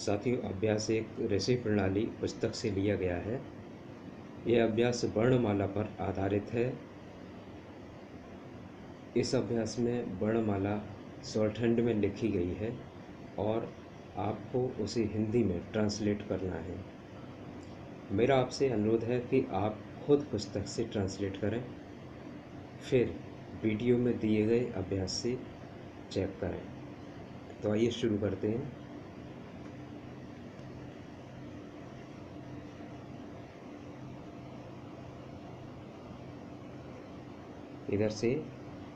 साथियों, अभ्यास एक ऋषि प्रणाली पुस्तक से लिया गया है। यह अभ्यास वर्णमाला पर आधारित है। इस अभ्यास में वर्णमाला शॉर्टहैंड में लिखी गई है और आपको उसे हिंदी में ट्रांसलेट करना है। मेरा आपसे अनुरोध है कि आप खुद पुस्तक से ट्रांसलेट करें, फिर वीडियो में दिए गए अभ्यास से चेक करें। तो आइए शुरू करते हैं। इधर से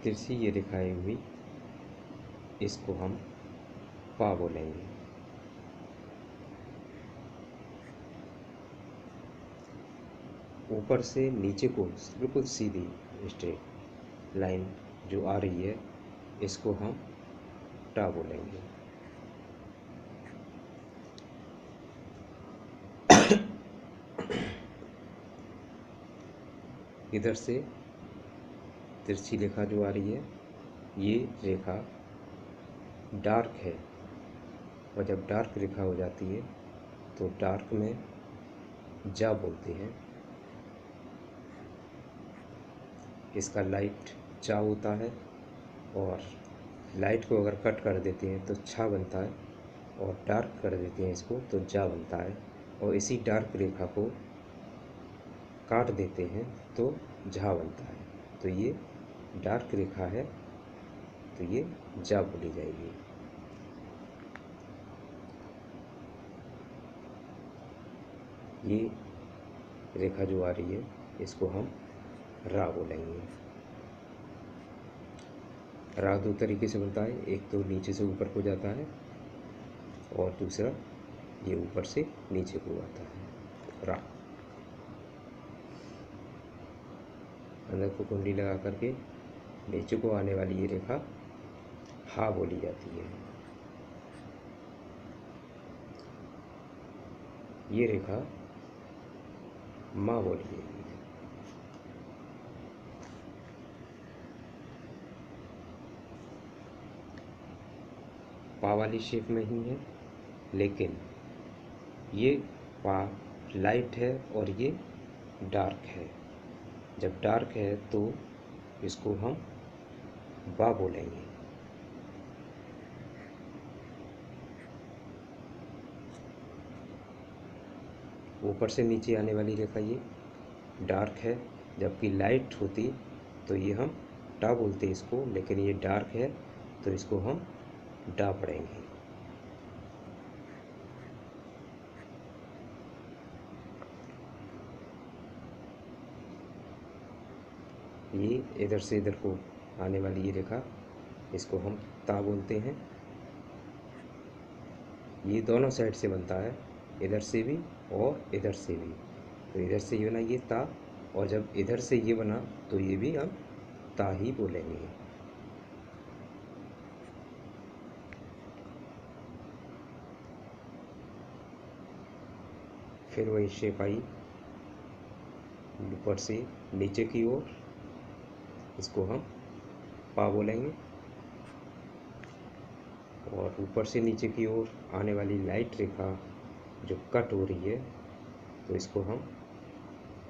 तिरछी ये दिखाई हुई, इसको हम पा बोलेंगे। ऊपर से नीचे को बिल्कुल सीधी स्ट्रेट लाइन जो आ रही है, इसको हम टा बोलेंगे। इधर से तिरछी रेखा जो आ रही है, ये रेखा डार्क है, और जब डार्क रेखा हो जाती है तो डार्क में जा बोलते हैं। इसका लाइट चा होता है, और लाइट को अगर कट कर देते हैं तो छा बनता है, और डार्क कर देते हैं इसको तो जा बनता है, और इसी डार्क रेखा को काट देते हैं तो झा बनता है। तो ये डार्क रेखा है, तो ये जा बोली जाएगी। ये रेखा जो आ रही है, इसको हम रा बोलेंगे। रा दो तरीके से बनता है, एक तो नीचे से ऊपर को जाता है, और दूसरा ये ऊपर से नीचे को आता है। रा अंदर को कुंडली लगा करके नीचे को आने वाली ये रेखा हा बोली जाती है। ये रेखा माँ बोली जाएगी। पा वाली शेप में ही है, लेकिन ये पा लाइट है और ये डार्क है। जब डार्क है तो इसको हम बा बोलेंगे। ऊपर से नीचे आने वाली रेखा ये डार्क है, जबकि लाइट होती तो ये हम टा बोलते इसको, लेकिन ये डार्क है तो इसको हम डा पढ़ेंगे। ये इधर से इधर को आने वाली ये रेखा, इसको हम ता बोलते हैं। ये दोनों साइड से बनता है, इधर से भी और इधर से भी। तो इधर से ये बना ये ता, और जब इधर से ये बना तो ये भी हम ता ही बोलेंगे। फिर वही शेप आई ऊपर से नीचे की ओर, इसको हम पा बोलेंगे। और ऊपर से नीचे की ओर आने वाली लाइट रेखा जो कट हो रही है, तो इसको हम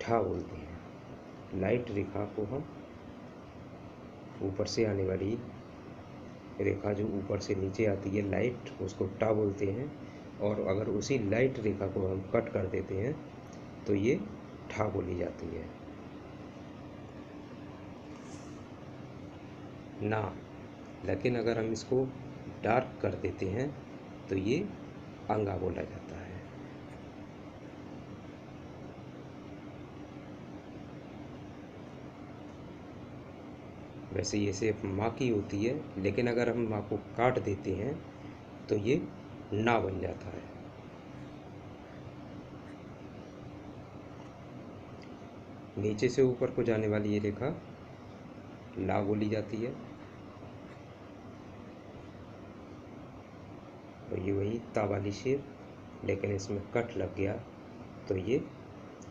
ठा बोलते हैं। लाइट रेखा को हम ऊपर से आने वाली रेखा जो ऊपर से नीचे आती है लाइट, उसको टा बोलते हैं, और अगर उसी लाइट रेखा को हम कट कर देते हैं तो ये ठा बोली जाती है। ना, लेकिन अगर हम इसको डार्क कर देते हैं तो ये अंगा बोला जाता है। वैसे ये सिर्फ माँ की होती है, लेकिन अगर हम माँ को काट देते हैं तो ये ना बन जाता है। नीचे से ऊपर को जाने वाली ये रेखा ला बोली जाती है, और ये वही ता वाली शेप, लेकिन इसमें कट लग गया तो ये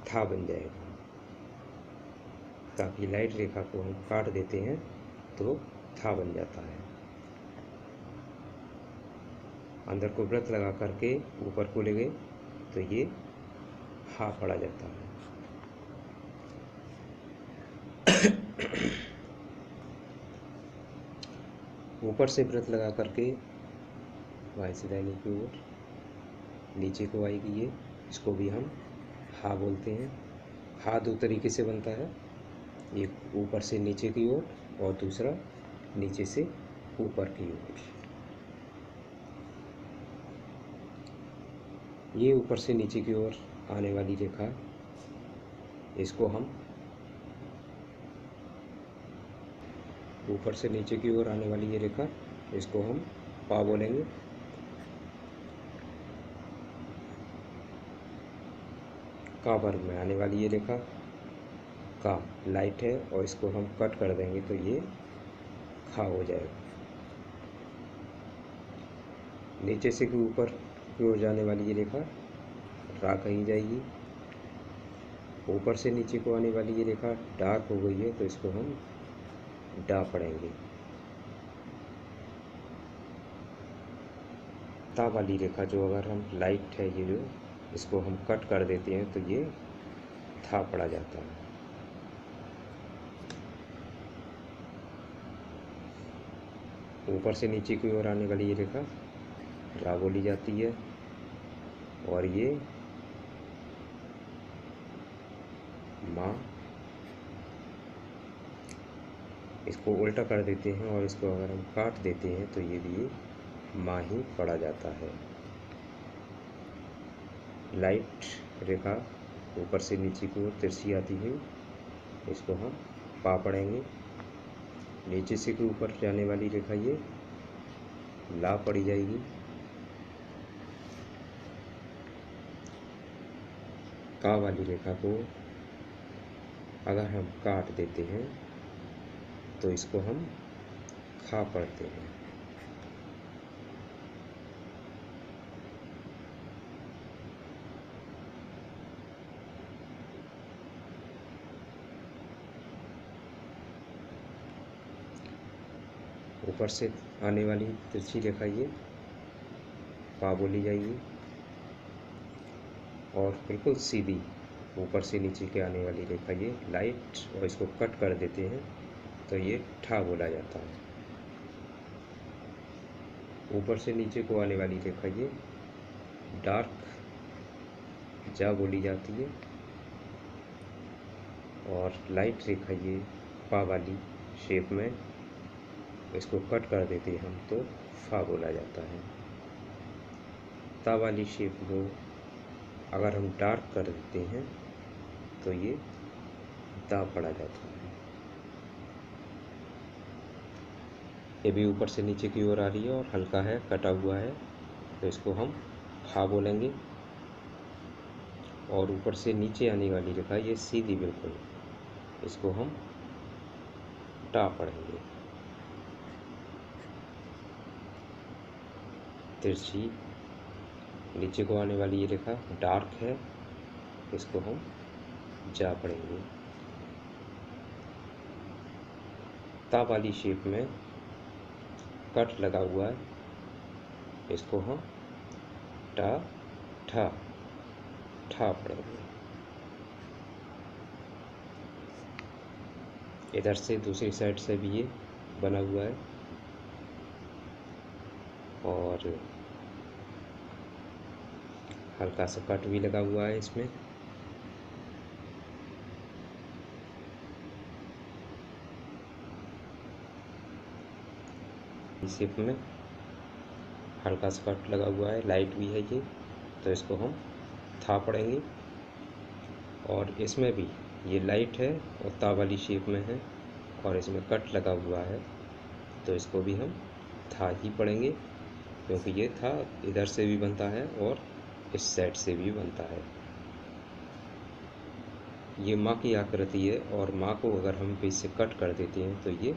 था बन जाएगा। ताकि लाइट रेखा को हम काट देते हैं तो था बन जाता है। अंदर को वृत्त लगा करके ऊपर को ले गए तो ये हा पड़ा जाता है। ऊपर से वृत्त लगा करके बाएं से दाहिने की ओर नीचे को आएगी ये, इसको भी हम हा बोलते हैं। हा दो तरीके से बनता है, एक ऊपर से नीचे की ओर और दूसरा नीचे से ऊपर की ओर। ये ऊपर से नीचे की ओर आने वाली रेखा, इसको हम ऊपर से नीचे की ओर आने वाली ये रेखा, इसको हम पा बोलेंगे। का वर्ग में आने वाली ये रेखा का लाइट है और इसको हम कट कर देंगे तो ये खा हो जाएगा। नीचे से भी ऊपर की ओर जाने वाली ये रेखा रा कही जाएगी। ऊपर से नीचे को आने वाली ये रेखा डार्क हो गई है तो इसको हम डा पढ़ेंगे। ता वाली रेखा जो अगर हम लाइट है ये जो इसको हम कट कर देते हैं तो ये था पड़ा जाता है। ऊपर से नीचे की ओर आने वाली ये रेखा रा बोली जाती है और ये माँ, इसको उल्टा कर देते हैं और इसको अगर हम काट देते हैं तो ये भी माँ ही पड़ा जाता है। लाइट रेखा ऊपर से नीचे की ओर तिरछी आती है, इसको हम पा पढ़ेंगे। नीचे से के ऊपर जाने वाली रेखा ये ला पड़ी जाएगी। का वाली रेखा को अगर हम काट देते हैं तो इसको हम खा पढ़ते हैं। ऊपर से आने वाली तिरछी रेखा ये पा बोली जाएगी और बिल्कुल सीधी ऊपर से नीचे के आने वाली रेखा ये लाइट और इसको कट कर देते हैं तो ये ठा बोला जाता है। ऊपर से नीचे को आने वाली रेखा ये डार्क जा बोली जाती है और लाइट रेखा ये पा वाली शेप में इसको कट कर देते हैं हम तो फा बोला जाता है। ता वाली शेप को अगर हम डार्क कर देते हैं तो ये दा पड़ा जाता है। ये भी ऊपर से नीचे की ओर आ रही है और हल्का है, कटा हुआ है तो इसको हम फा बोलेंगे। और ऊपर से नीचे आने वाली रेखा ये सीधी बिल्कुल, इसको हम टा पढ़ेंगे। तिरछी नीचे को आने वाली ये रेखा डार्क है, इसको हम जा पढ़ेंगे। ता वाली शेप में कट लगा हुआ है, इसको हम टा ठा ठा पढ़ेंगे। इधर से दूसरी साइड से भी ये बना हुआ है और हल्का सा कट भी लगा हुआ है इसमें। इस शेप में हल्का सा कट लगा हुआ है, लाइट भी है ये तो इसको हम था पढ़ेंगे। और इसमें भी ये लाइट है और ता वाली शेप में है और इसमें कट लगा हुआ है तो इसको भी हम था ही पढ़ेंगे क्योंकि ये था इधर से भी बनता है और इस साइड से भी बनता है। ये माँ की आकृति है और माँ को अगर हम बीच से कट कर देते हैं तो ये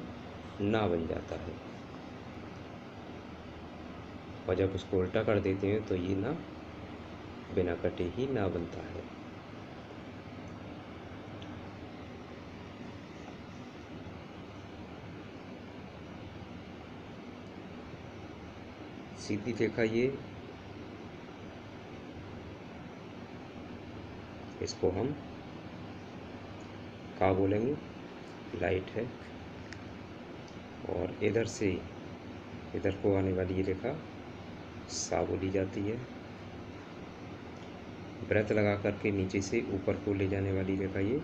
ना बन जाता है और जब उसको उल्टा कर देते हैं तो ये ना बिना कटे ही ना बनता है। सीधी रेखा ये, इसको हम का बोलेंगे, लाइट है। और इधर से इधर को आने वाली ये रेखा सा बोली जाती है। व्रत लगा करके नीचे से ऊपर को ले जाने वाली रेखा ये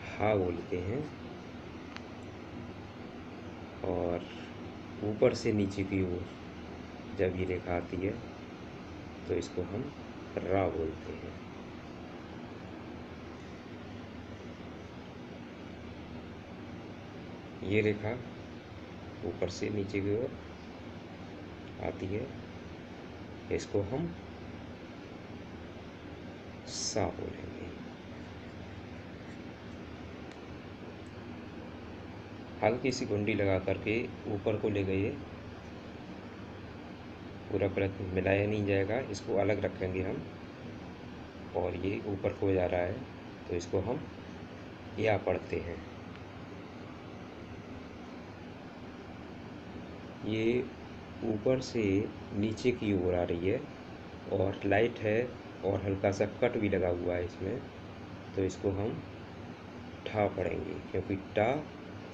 हा बोलते हैं। और ऊपर से नीचे की ओर जब ये रेखा आती है तो इसको हम रा बोलते हैं। ये रेखा ऊपर से नीचे की ओर आती है, इसको हम सा बोलेंगे। हल्की सी घुंडी लगा करके ऊपर को ले गए, पूरा व्रत मिलाया नहीं जाएगा, इसको अलग रखेंगे हम। और ये ऊपर को जा रहा है तो इसको हम या पढ़ते हैं। ये ऊपर से नीचे की ओर आ रही है और लाइट है और हल्का सा कट भी लगा हुआ है इसमें, तो इसको हम ठा पढ़ेंगे, क्योंकि टा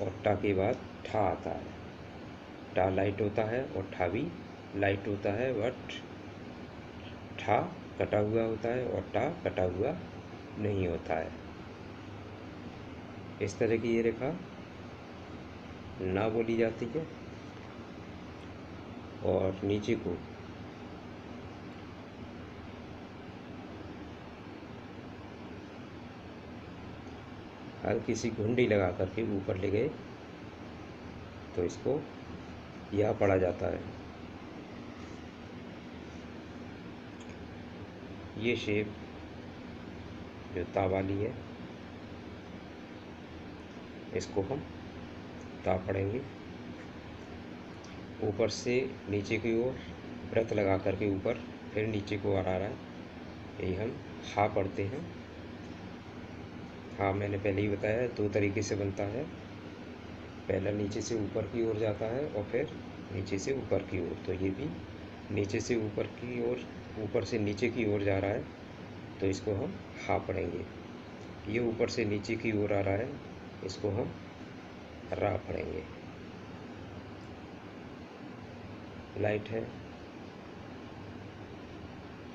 और टा के बाद ठा आता है। टा लाइट होता है और ठा भी लाइट होता है, बट ठा कटा हुआ होता है और टा कटा हुआ नहीं होता है। इस तरह की ये रेखा ना बोली जाती है। और नीचे को हल्की सी घुंडी लगा करके ऊपर ले गए तो इसको या पढ़ा जाता है। ये शेप जो ता वाली है, इसको हम ता पढ़ेंगे। ऊपर से नीचे की ओर व्रत लगा करके ऊपर फिर नीचे को आ रहा है, यही हम हा पढ़ते हैं। हाँ, मैंने पहले ही बताया दो तरीके से बनता है, पहला नीचे से ऊपर की ओर जाता है और फिर नीचे से ऊपर की ओर। तो ये भी नीचे से ऊपर की ओर, ऊपर से नीचे की ओर जा रहा है तो इसको हम हा पढ़ेंगे। ये ऊपर से नीचे की ओर आ रहा है, इसको हम रा पढ़ेंगे। लाइट है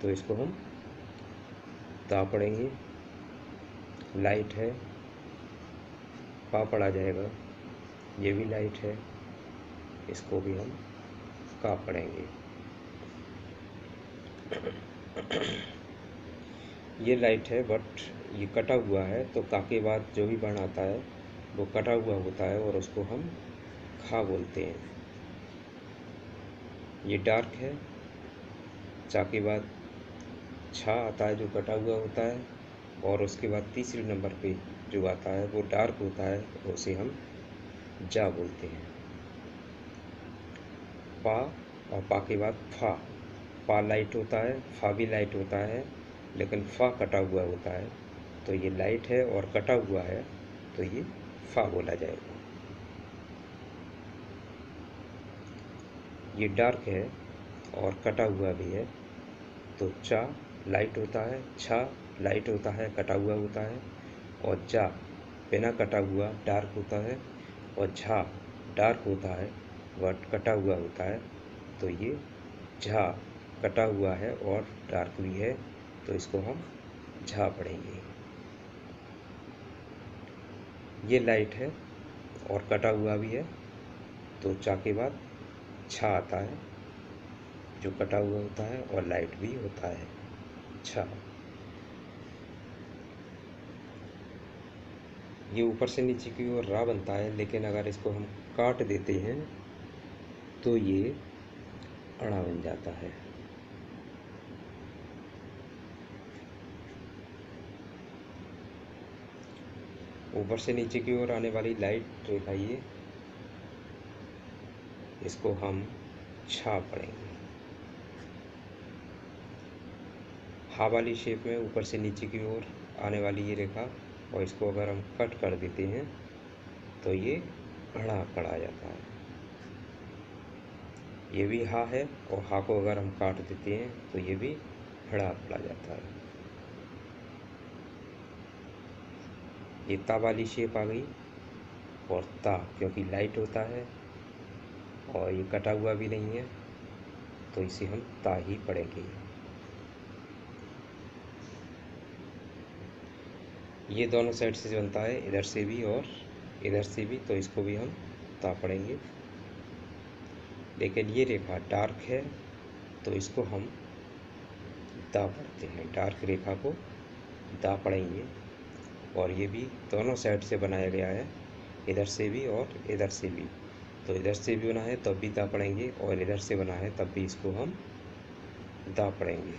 तो इसको हम ता पढ़ेंगे। लाइट है, पा पढ़ा जाएगा। ये भी लाइट है, इसको भी हम का पढ़ेंगे। ये लाइट है बट ये कटा हुआ है, तो का के बाद जो भी वर्ण आता है वो कटा हुआ होता है और उसको हम खा बोलते हैं। ये डार्क है, चा के बाद छा आता है जो कटा हुआ होता है, और उसके बाद तीसरे नंबर पे जो आता है वो डार्क होता है, उसे हम जा बोलते हैं। पा और पा के बाद फा, पा लाइट होता है, फा भी लाइट होता है, लेकिन फा कटा हुआ होता है। तो ये लाइट है और कटा हुआ है तो ये फा बोला जाएगा। ये डार्क है और कटा हुआ भी है, तो चा लाइट होता है, छा लाइट होता है, कटा हुआ होता है, और जा बिना कटा हुआ डार्क होता है, और झा डार्क होता है बट कटा हुआ होता है। तो ये झा कटा हुआ है और डार्क भी है, तो इसको हम झा पढ़ेंगे। ये लाइट है और कटा हुआ भी है, तो चा के बाद छा आता है जो कटा हुआ होता है और लाइट भी होता है, छा। ये ऊपर से नीचे की ओर रा बनता है, लेकिन अगर इसको हम काट देते हैं तो ये अड़ा बन जाता है। ऊपर से नीचे की ओर आने वाली लाइट रेखा ये, इसको हम छा पढ़ेंगे। हा वाली शेप में ऊपर से नीचे की ओर आने वाली ये रेखा, और इसको अगर हम कट कर देते हैं तो ये अड़ा पड़ा जाता है। ये भी हा है, और हा को अगर हम काट देते हैं तो ये भी हड़ा पड़ा जाता है। ये ता वाली शेप आ गई, और ता क्योंकि लाइट होता है और ये कटा हुआ भी नहीं है, तो इसे हम ता ही पढ़ेंगे। ये दोनों साइड से बनता है, इधर से भी और इधर से भी, तो इसको भी हम ता पढ़ेंगे। लेकिन ये रेखा डार्क है तो इसको हम दा पढ़ते हैं, डार्क रेखा को दा पढ़ेंगे। और ये भी दोनों साइड से बनाया गया है, इधर से भी और इधर से भी, तो इधर से भी बना है तब भी दा पढ़ेंगे, और इधर से बना है तब भी इसको हम दा पढ़ेंगे।